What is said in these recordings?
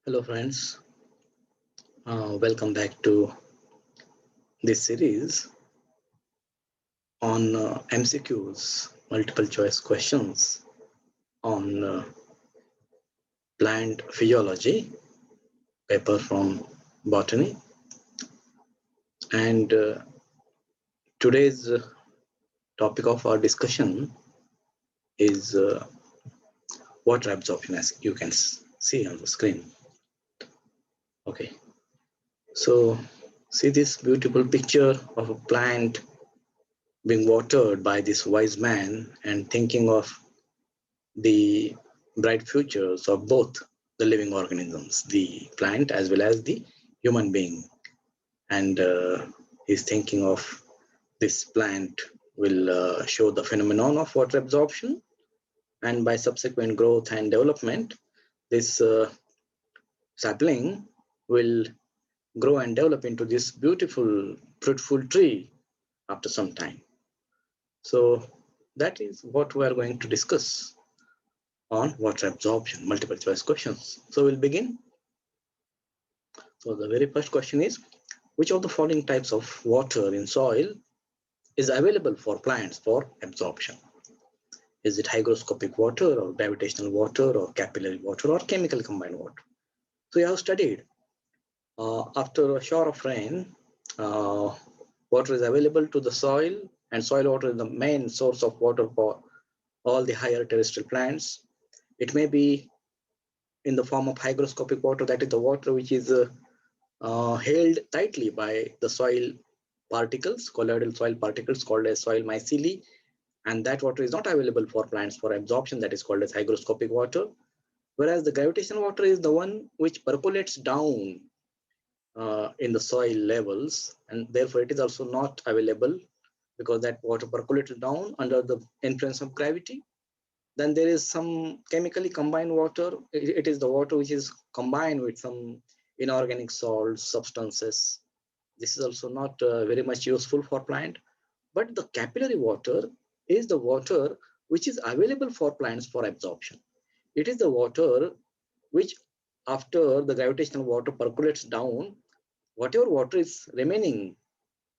Hello friends, welcome back to this series on MCQs, multiple choice questions on plant physiology, paper from Botany. And today's topic of our discussion is water absorption, as you can see on the screen. Okay, so see this beautiful picture of a plant being watered by this wise man and thinking of the bright futures of both the living organisms, the plant as well as the human being. And he's thinking of this plant will show the phenomenon of water absorption, and by subsequent growth and development, this sapling will grow and develop into this beautiful, fruitful tree after some time. So that is what we are going to discuss on water absorption, multiple choice questions. So we'll begin. So the very first question is, which of the following types of water in soil is available for plants for absorption? Is it hygroscopic water or gravitational water or capillary water or chemical combined water? So you have studied after a shower of rain, water is available to the soil, and soil water is the main source of water for all the higher terrestrial plants. It may be in the form of hygroscopic water, that is the water which is held tightly by the soil particles, colloidal soil particles called as soil myceli, and that water is not available for plants for absorption, that is called as hygroscopic water. Whereas the gravitational water is the one which percolates down in the soil levels, and therefore it is also not available because that water percolates down under the influence of gravity. Then there is some chemically combined water. It is the water which is combined with some inorganic salts, substances. This is also not very much useful for plant. But the capillary water is the water which is available for plants for absorption. It is the water which, after the gravitational water percolates down, whatever water is remaining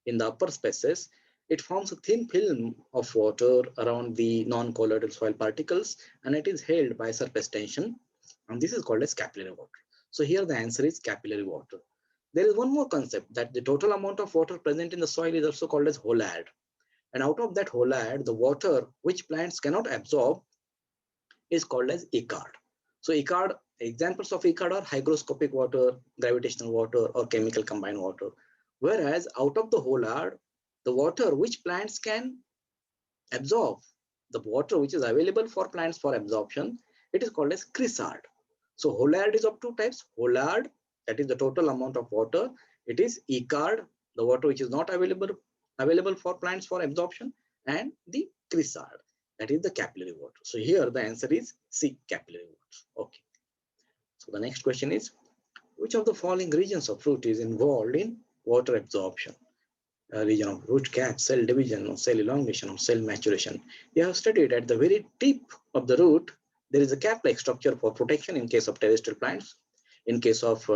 in the upper spaces, it forms a thin film of water around the non-colloidal soil particles, and it is held by surface tension, and this is called as capillary water. So here the answer is capillary water. There is one more concept, that the total amount of water present in the soil is also called as holad, and out of that holad, the water which plants cannot absorb is called as ecard. So ecard, examples of ecard are hygroscopic water, gravitational water, or chemical combined water. Whereas out of the holad, the water which plants can absorb, the water which is available for plants for absorption, it is called as chrysard. So holad is of two types. Holad, that is the total amount of water. It is ecard, the water which is not available for plants for absorption, and the chrysard, that is the capillary water. So here the answer is C, capillary water. Okay. So the next question is, which of the following regions of root is involved in water absorption? Region of root cap, cell division, or cell elongation, or cell maturation. You have studied at the very tip of the root, there is a cap-like structure for protection in case of terrestrial plants. In case of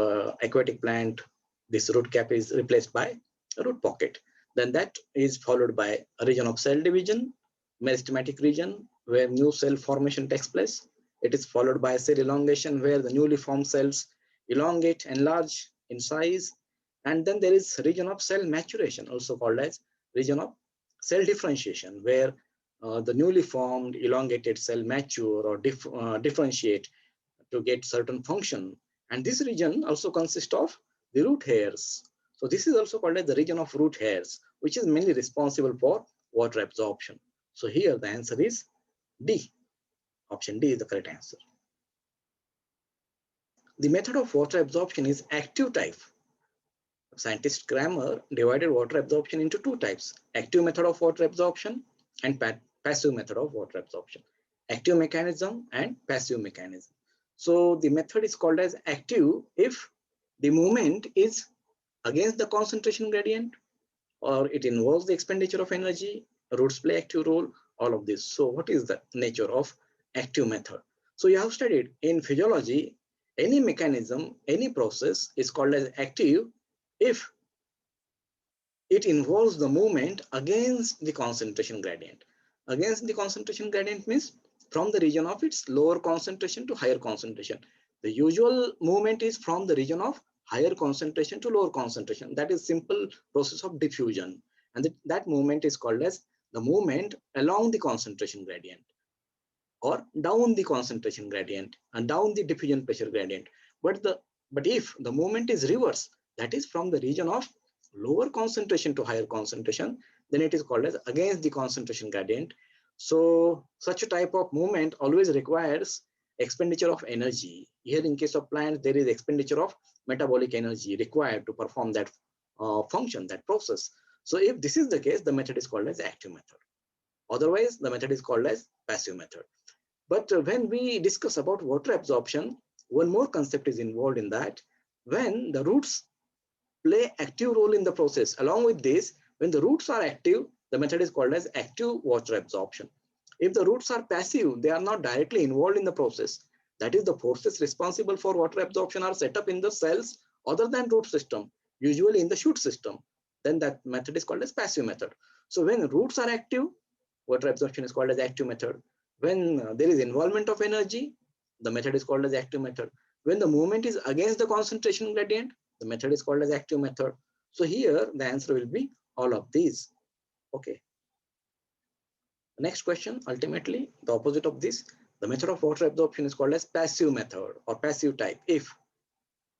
aquatic plant, this root cap is replaced by a root pocket. Then that is followed by a region of cell division, meristematic region, where new cell formation takes place. It is followed by cell elongation, where the newly formed cells elongate, enlarge in size. And then there is region of cell maturation, also called as region of cell differentiation, where the newly formed elongated cell mature or differentiate to get certain function. And this region also consists of the root hairs. So this is also called as the region of root hairs, which is mainly responsible for water absorption. So here the answer is D. Option D is the correct answer. The method of water absorption is active type. Scientist Kramer divided water absorption into two types: active method of water absorption and passive method of water absorption. Active mechanism and passive mechanism. So the method is called as active if the movement is against the concentration gradient, or it involves the expenditure of energy, roots play active role, all of this. So what is the nature of active method? So you have studied in physiology, any mechanism, any process is called as active if it involves the movement against the concentration gradient. Against the concentration gradient means from the region of its lower concentration to higher concentration. The usual movement is from the region of higher concentration to lower concentration. That is simple process of diffusion. And that movement is called as the movement along the concentration gradient or down the concentration gradient and down the diffusion pressure gradient. But if the movement is reverse, that is from the region of lower concentration to higher concentration, then it is called as against the concentration gradient. So such a type of movement always requires expenditure of energy. Here in case of plants, there is expenditure of metabolic energy required to perform that function, that process. So if this is the case, the method is called as active method. Otherwise, the method is called as passive method. But when we discuss about water absorption, one more concept is involved in that. When the roots play active role in the process, along with this, when the roots are active, the method is called as active water absorption. If the roots are passive, they are not directly involved in the process. That is, the forces responsible for water absorption are set up in the cells other than root system, usually in the shoot system. Then that method is called as passive method. So when roots are active, water absorption is called as active method. When there is involvement of energy, the method is called as active method. When the movement is against the concentration gradient, the method is called as active method. So here the answer will be all of these. Okay. Next question, ultimately the opposite of this, the method of water absorption is called as passive method or passive type if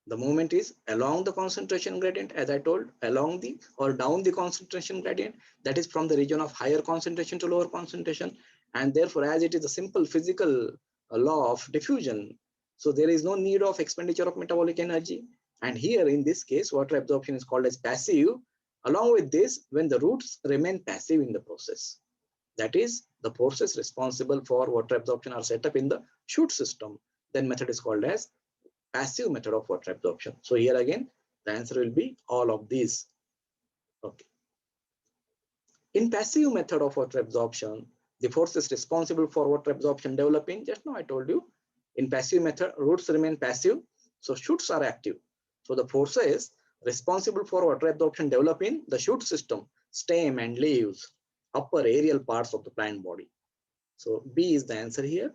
the movement is along the concentration gradient, as I told, along the or down the concentration gradient, that is from the region of higher concentration to lower concentration, and therefore as it is a simple physical law of diffusion, so there is no need of expenditure of metabolic energy. And here in this case, water absorption is called as passive. Along with this, when the roots remain passive in the process, that is, the forces responsible for water absorption are set up in the shoot system, then method is called as passive method of water absorption. So here again, the answer will be all of these. Okay. In passive method of water absorption, the forces responsible for water absorption develop in, just now I told you, in passive method, roots remain passive, so shoots are active. So the forces responsible for water absorption develop in the shoot system, stem and leaves, upper aerial parts of the plant body. So B is the answer here.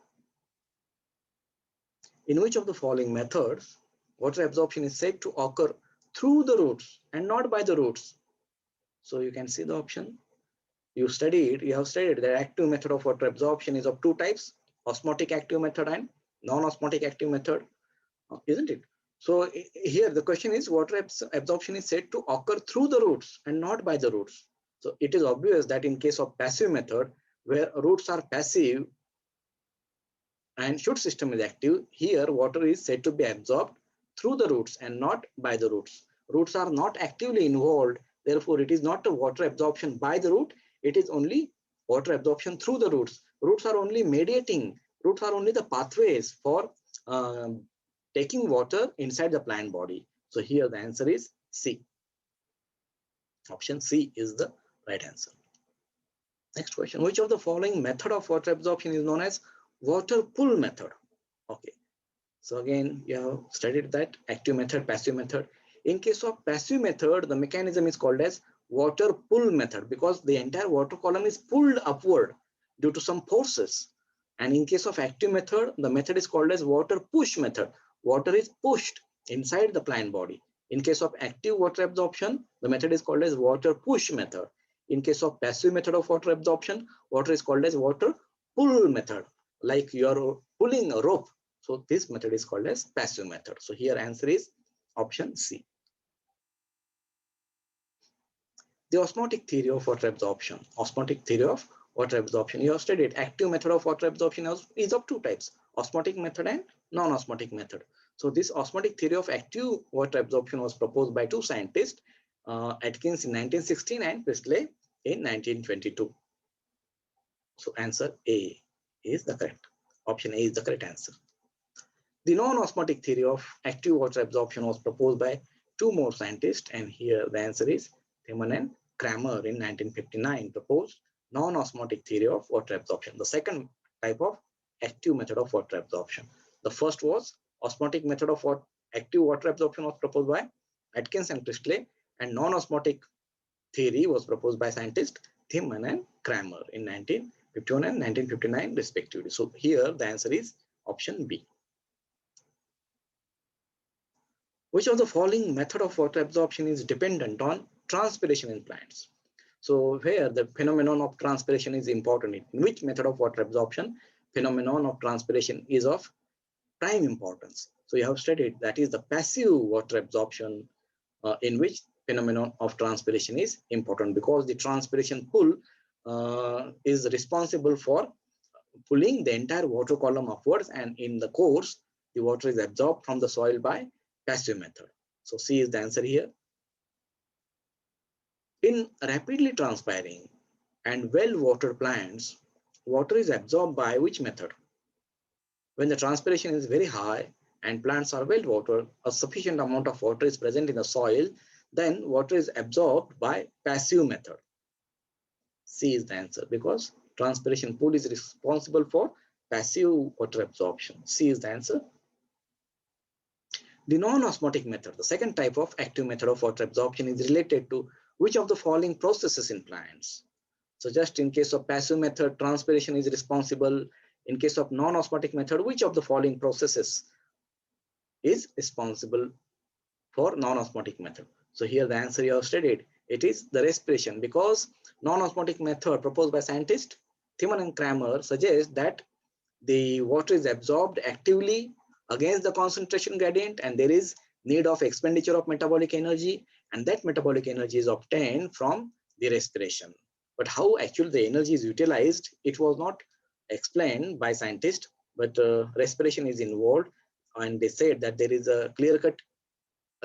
In which of the following methods water absorption is said to occur through the roots and not by the roots? So you can see the option. You have studied that active method of water absorption is of two types, osmotic active method and non-osmotic active method, isn't it? So here the question is, water absorption is said to occur through the roots and not by the roots. So it is obvious that in case of passive method, where roots are passive and shoot system is active, here water is said to be absorbed through the roots and not by the roots. Roots are not actively involved, therefore it is not a water absorption by the root, it is only water absorption through the roots. Roots are only mediating, roots are only the pathways for taking water inside the plant body. So here the answer is C. Option C is the right answer. Next question, which of the following method of water absorption is known as water pull method? Okay, so again you have studied that active method, passive method. In case of passive method, the mechanism is called as water pull method because the entire water column is pulled upward due to some forces. And in case of active method, the method is called as water push method. Water is pushed inside the plant body. In case of active water absorption, the method is called as water push method. In case of passive method of water absorption, water is called as water pull method, like you are pulling a rope. So this method is called as passive method. So here answer is option C. The osmotic theory of water absorption. Osmotic theory of water absorption. You have studied active method of water absorption is of two types, osmotic method and non-osmotic method. So this osmotic theory of active water absorption was proposed by two scientists, Atkins in 1916 and Priestley in 1922. So answer A is the correct. Option A is the correct answer. The non-osmotic theory of active water absorption was proposed by two more scientists, and here the answer is Theman and Kramer in 1959 proposed non-osmotic theory of water absorption, the second type of active method of water absorption. The first was osmotic method of active water absorption was proposed by Atkins and Priestley, and non-osmotic theory was proposed by scientists Thiemann and Kramer in 1951 and 1959 respectively. So here the answer is option B. Which of the following method of water absorption is dependent on transpiration in plants? So here the phenomenon of transpiration is important. In which method of water absorption phenomenon of transpiration is of prime importance? So you have studied that is the passive water absorption, in which phenomenon of transpiration is important, because the transpiration pull is responsible for pulling the entire water column upwards, and in the course the water is absorbed from the soil by passive method. So C is the answer here. In rapidly transpiring and well-watered plants, water is absorbed by which method? When the transpiration is very high and plants are well watered, a sufficient amount of water is present in the soil, then water is absorbed by passive method. C is the answer, because transpiration pool is responsible for passive water absorption. C is the answer. The non-osmotic method, the second type of active method of water absorption, is related to which of the following processes in plants? So just in case of passive method, transpiration is responsible. In case of non-osmotic method, which of the following processes is responsible for non-osmotic method? So here the answer you have studied, it is the respiration, because non-osmotic method proposed by scientists Thiemann and Kramer suggests that the water is absorbed actively against the concentration gradient, and there is need of expenditure of metabolic energy, and that metabolic energy is obtained from the respiration. But how actually the energy is utilized, it was not explained by scientists, but respiration is involved, and they said that there is a clear-cut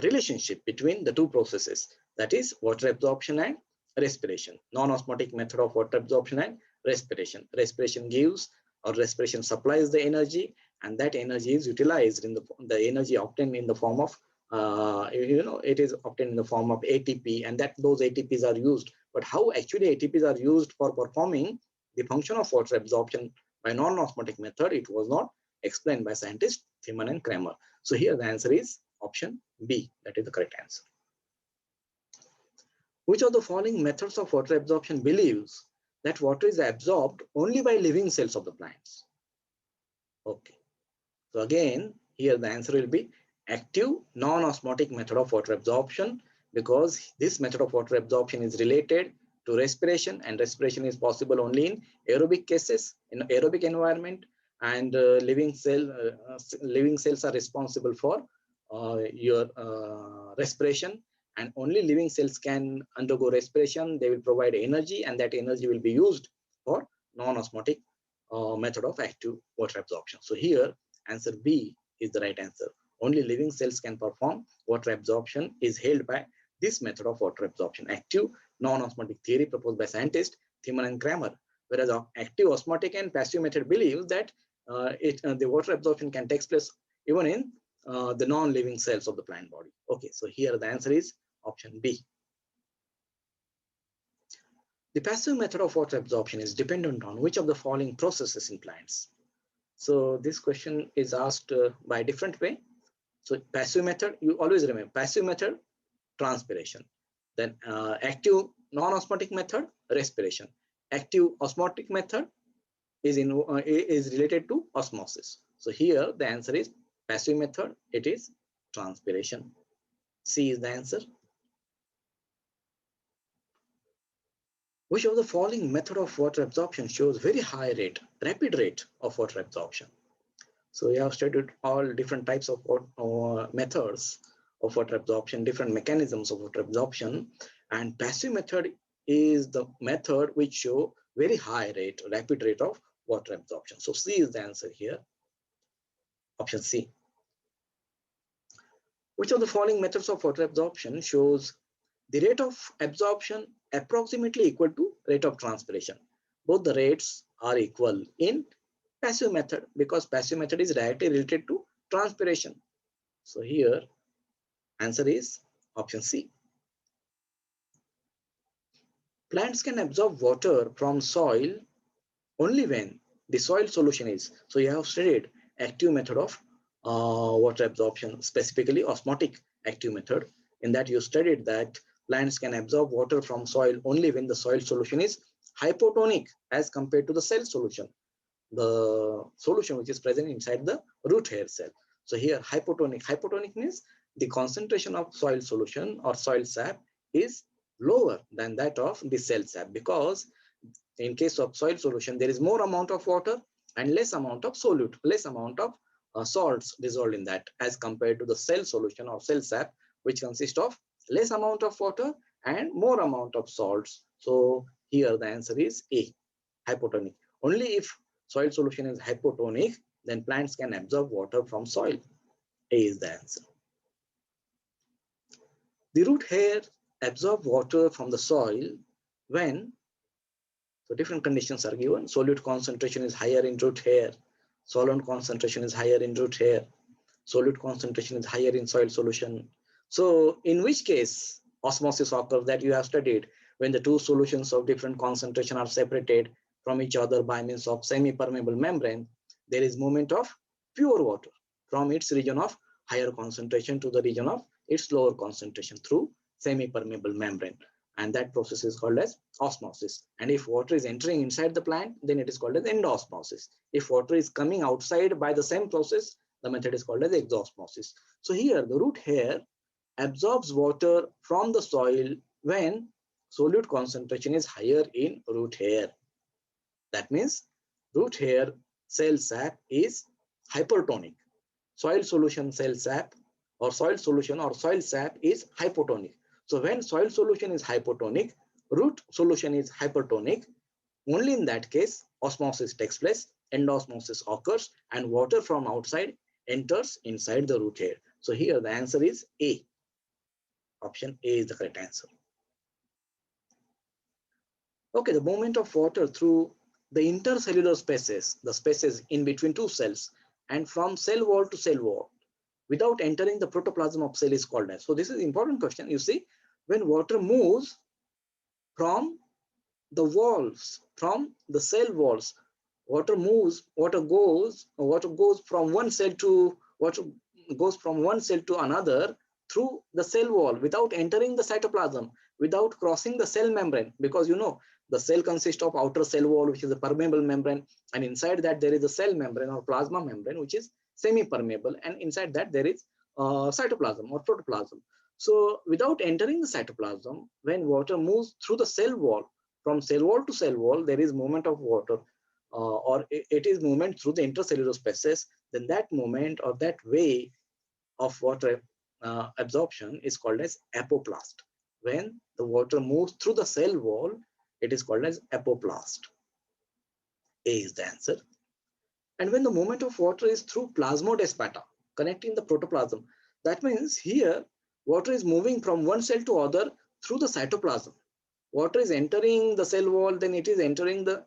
relationship between the two processes, that is water absorption and respiration. Non-osmotic method of water absorption and respiration. Respiration gives or respiration supplies the energy, and that energy is utilized in the energy obtained in the form of it is obtained in the form of ATP, and that those ATPs are used. But how actually ATPs are used for performing the function of water absorption by non-osmotic method, it was not explained by scientists Thiemann and Kramer. So here the answer is option B, that is the correct answer. Which of the following methods of water absorption believes that water is absorbed only by living cells of the plants? Okay, so again here the answer will be active non-osmotic method of water absorption, because this method of water absorption is related to respiration, and respiration is possible only in aerobic cases, in aerobic environment, and living cells are responsible for your respiration, and only living cells can undergo respiration. They will provide energy, and that energy will be used for non-osmotic method of active water absorption. So here answer B is the right answer. Only living cells can perform water absorption is held by this method of water absorption, active non-osmotic theory proposed by scientists Thiemann and Kramer, whereas active osmotic and passive method believes that the water absorption can take place even in the non-living cells of the plant body. Okay, so here the answer is option B. The passive method of water absorption is dependent on which of the following processes in plants? So this question is asked by a different way. So passive method, you always remember passive method, transpiration. Then active non-osmotic method, respiration. Active osmotic method is related to osmosis. So here the answer is passive method, it is transpiration. C is the answer. Which of the following method of water absorption shows very high rate, rapid rate of water absorption? So we have studied all different types of methods of water absorption, different mechanisms of water absorption, and passive method is the method which show very high rate, rapid rate of water absorption. So C is the answer here, option C. Which of the following methods of water absorption shows the rate of absorption approximately equal to rate of transpiration? Both the rates are equal in passive method, because passive method is directly related to transpiration. So here answer is option C. Plants can absorb water from soil only when the soil solution is, so you have studied active method of water absorption, specifically osmotic active method. In that, you studied that plants can absorb water from soil only when the soil solution is hypotonic as compared to the cell solution, the solution which is present inside the root hair cell. So here hypotonic means the concentration of soil solution or soil sap is lower than that of the cell sap, because in case of soil solution there is more amount of water and less amount of solute, less amount of salts dissolved in that, as compared to the cell solution or cell sap, which consists of less amount of water and more amount of salts. So here the answer is A, hypotonic. Only if soil solution is hypotonic, then plants can absorb water from soil. A is the answer. The root hair absorb water from the soil when, so different conditions are given. Solute concentration is higher in root hair, solvent concentration is higher in root hair, solute concentration is higher in soil solution. So in which case osmosis occurs, that you have studied, when the two solutions of different concentration are separated from each other by means of semi-permeable membrane, there is movement of pure water from its region of higher concentration to the region of its lower concentration through semi-permeable membrane, and that process is called as osmosis. And if water is entering inside the plant, then it is called as endosmosis. If water is coming outside by the same process, the method is called as exosmosis. So here the root hair absorbs water from the soil when solute concentration is higher in root hair. That means root hair cell sap is hypertonic. Soil solution cell sap or soil solution or soil sap is hypotonic. So when soil solution is hypotonic, root solution is hypertonic, only in that case osmosis takes place, endosmosis occurs, and water from outside enters inside the root hair. So here the answer is A. Option A is the correct answer. Okay, the movement of water through the intercellular spaces, the spaces in between two cells, and from cell wall to cell wall, without entering the protoplasm of cell is called as. So this is an important question. You see, when water moves from the walls, from the cell walls, water goes from one cell to another through the cell wall without entering the cytoplasm, without crossing the cell membrane, because you know the cell consists of outer cell wall, which is a permeable membrane, and inside that there is a cell membrane or plasma membrane, which is semi-permeable, and inside that there is cytoplasm or protoplasm. So without entering the cytoplasm, when water moves through the cell wall, from cell wall to cell wall, there is movement of water, or it is movement through the intercellular spaces. Then that movement or that way of water absorption is called as apoplast. When the water moves through the cell wall, it is called as apoplast. A is the answer. And when the movement of water is through plasmodesmata, connecting the protoplasm, that means here water is moving from one cell to other through the cytoplasm. Water is entering the cell wall, then it is entering the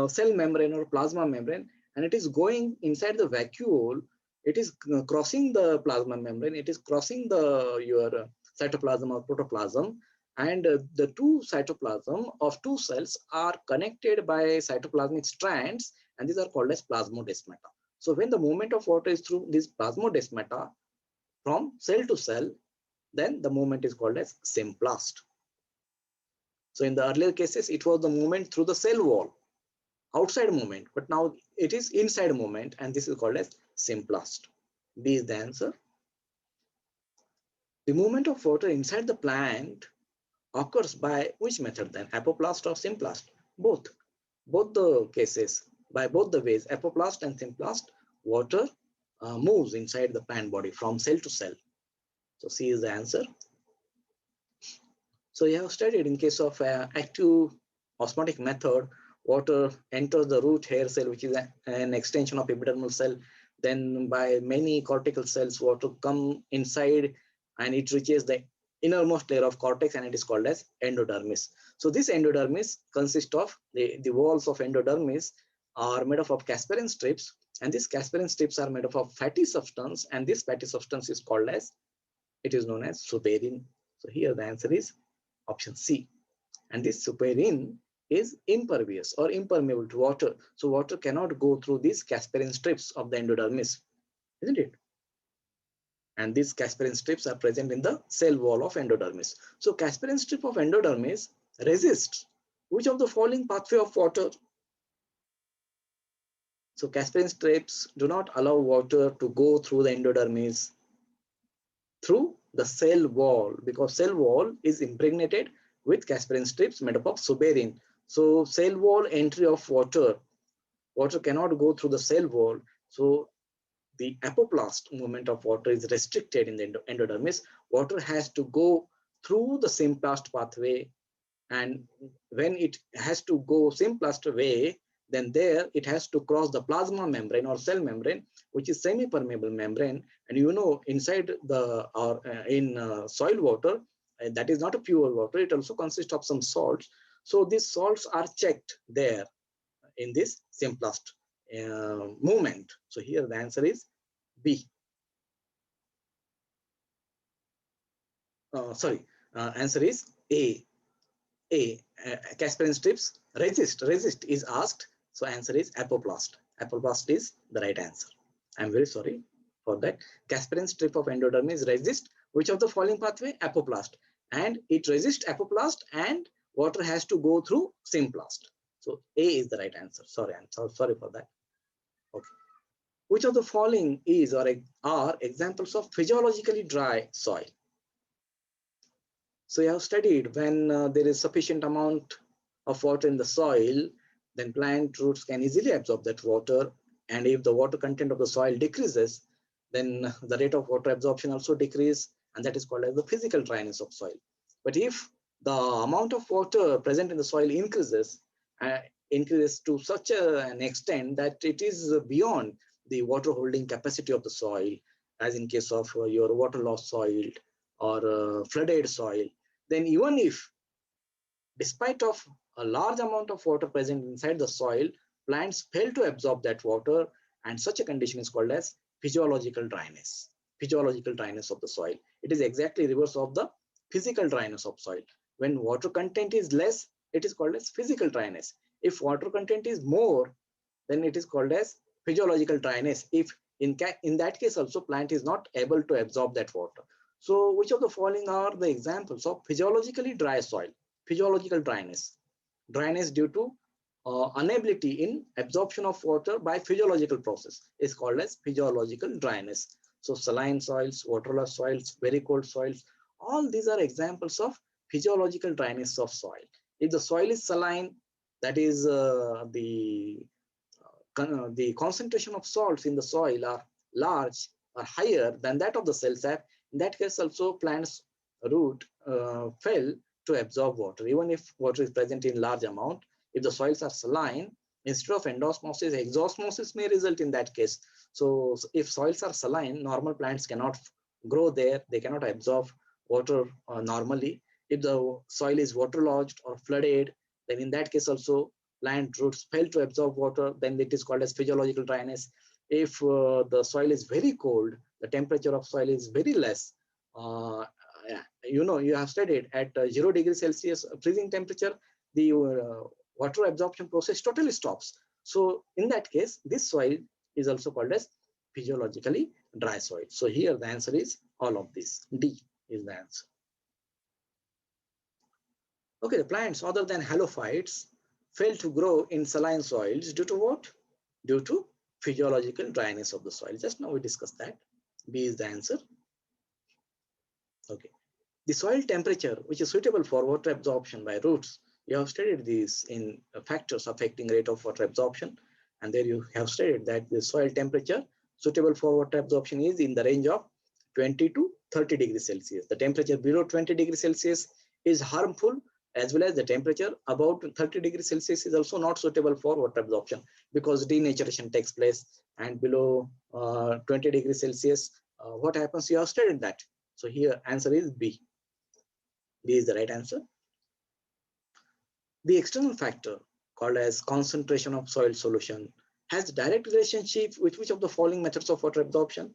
cell membrane or plasma membrane, and it is going inside the vacuole. It is crossing the plasma membrane, it is crossing your cytoplasm or protoplasm, and the two cytoplasm of two cells are connected by cytoplasmic strands, and these are called as plasmodesmata. So when the movement of water is through this plasmodesmata from cell to cell, then the movement is called as symplast. So in the earlier cases, it was the movement through the cell wall, outside movement, but now it is inside movement, and this is called as symplast. B is the answer. The movement of water inside the plant occurs by which method then? Apoplast or symplast? Both. Both the cases, by both the ways, apoplast and symplast, water moves inside the plant body from cell to cell. So C is the answer. So you have studied in case of active osmotic method, water enters the root hair cell, which is an extension of epidermal cell. Then by many cortical cells, water come inside and it reaches the innermost layer of cortex, and it is called as endodermis. So this endodermis consists of the walls of endodermis are made up of casparian strips, and these casparian strips are made up of fatty substance, and this fatty substance is called as, it is known as suberin. So here the answer is option C. And this suberin is impervious or impermeable to water. So water cannot go through these casparian strips of the endodermis, isn't it? And these casparian strips are present in the cell wall of endodermis. So casparian strip of endodermis resists which of the following pathway of water? So casparian strips do not allow water to go through the endodermis through the cell wall, because cell wall is impregnated with casparian strips made up of suberin. So cell wall entry of water cannot go through the cell wall. So the apoplast movement of water is restricted in the endodermis. Water has to go through the symplast pathway, and when it has to go symplast way, then there it has to cross the plasma membrane or cell membrane, which is semi-permeable membrane. And you know, inside the or in soil water, that is not a pure water. It also consists of some salts. So these salts are checked there in this symplast movement. So here the answer is B. Answer is A. Casparian strips resist is asked. So answer is apoplast. Apoplast is the right answer. I'm very sorry for that. Casparian strip of endodermis resist which of the following pathway? Apoplast. And it resists apoplast, and water has to go through symplast. So A is the right answer. Sorry, I'm sorry for that. Okay. Which of the following is or are examples of physiologically dry soil? So you have studied when there is sufficient amount of water in the soil, then plant roots can easily absorb that water. And if the water content of the soil decreases, then the rate of water absorption also decreases, and that is called as the physical dryness of soil. But if the amount of water present in the soil increases to such an extent that it is beyond the water holding capacity of the soil, as in case of your water loss soil or flooded soil, then even if despite of a large amount of water present inside the soil, plants fail to absorb that water, and such a condition is called as physiological dryness. Physiological dryness of the soil. It is exactly reverse of the physical dryness of soil. When water content is less, it is called as physical dryness. If water content is more, then it is called as physiological dryness. If in that case also plant is not able to absorb that water. So which of the following are the examples of physiologically dry soil? Physiological dryness. Dryness due to inability in absorption of water by physiological process is called as physiological dryness. So saline soils, waterless soils, very cold soils, all these are examples of physiological dryness of soil. If the soil is saline, that is the concentration of salts in the soil are large or higher than that of the cell sap. In that case also plants root fail to absorb water, even if water is present in large amount. If the soils are saline, instead of endosmosis, exosmosis may result in that case. So if soils are saline, normal plants cannot grow there. They cannot absorb water normally. If the soil is waterlogged or flooded, then in that case also plant roots fail to absorb water, then it is called as physiological dryness. If the soil is very cold, the temperature of soil is very less, you have studied at 0 degrees Celsius freezing temperature, the water absorption process totally stops. So in that case, this soil is also called as physiologically dry soil. So here the answer is all of this. D is the answer. Okay, the plants other than halophytes fail to grow in saline soils due to what? Due to physiological dryness of the soil. Just now we discussed that. B is the answer. Okay. The soil temperature, which is suitable for water absorption by roots, you have studied these in factors affecting rate of water absorption. And there you have studied that the soil temperature suitable for water absorption is in the range of 20 to 30 degrees Celsius. The temperature below 20 degrees Celsius is harmful, as well as the temperature about 30 degrees Celsius is also not suitable for water absorption, because denaturation takes place. And below 20 degrees Celsius, what happens? You have studied that. So here answer is B. B is the right answer. The external factor called as concentration of soil solution has direct relationship with which of the following methods of water absorption?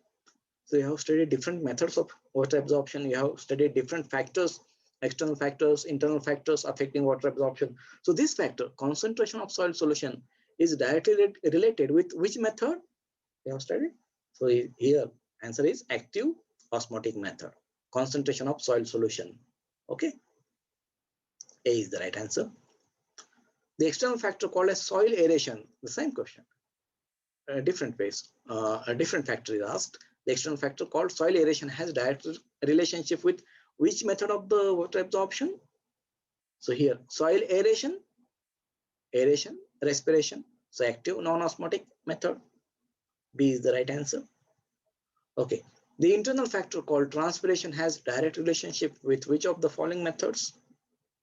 So you have studied different methods of water absorption. You have studied different factors, external factors, internal factors affecting water absorption. So this factor, concentration of soil solution, is directly related with which method you have studied? So here answer is active non-osmotic method. Concentration of soil solution. Okay, A is the right answer. The external factor called as soil aeration, the same question, a different ways, a different factor is asked. The external factor called soil aeration has direct relationship with which method of the water absorption? So here, soil aeration, respiration. So active non-osmotic method. B is the right answer. Okay. The internal factor called transpiration has direct relationship with which of the following methods?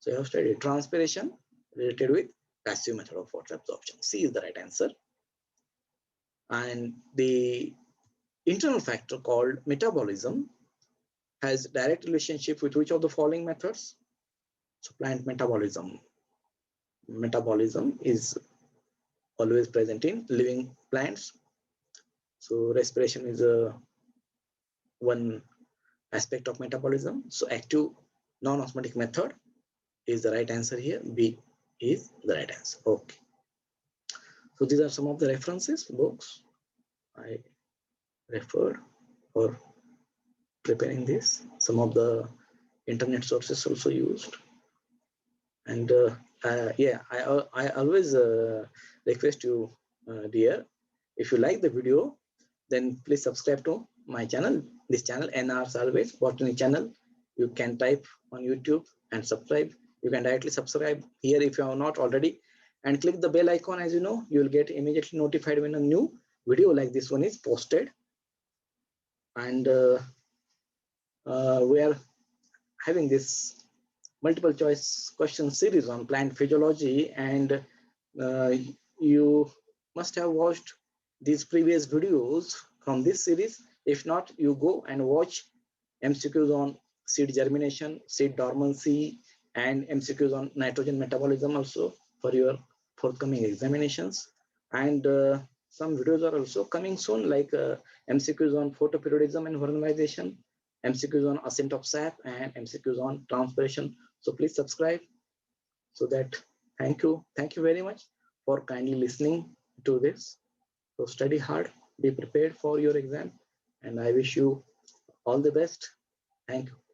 So you have studied transpiration related with passive method of water absorption. C is the right answer. And the internal factor called metabolism has direct relationship with which of the following methods? So plant metabolism. Metabolism is always present in living plants. So respiration is one aspect of metabolism. So active non-osmotic method is the right answer here. B is the right answer. Okay. So these are some of the references, books I referred for preparing this. Some of the internet sources also used. And yeah, I always request you, dear, if you like the video, then please subscribe to my channel, this channel, S.Y.B.Sc Botany channel. You can type on YouTube and subscribe. You can directly subscribe here if you are not already, and click the bell icon. As you know, you will get immediately notified when a new video like this one is posted. And we are having this multiple choice question series on plant physiology, and you must have watched these previous videos from this series. If not, you go and watch MCQs on seed germination, seed dormancy, and MCQs on nitrogen metabolism also for your forthcoming examinations. And some videos are also coming soon, like MCQs on photoperiodism and vernalization, MCQs on ascent of sap, and MCQs on transpiration. So please subscribe so that, thank you very much for kindly listening to this. So study hard, be prepared for your exam, and I wish you all the best. Thank you.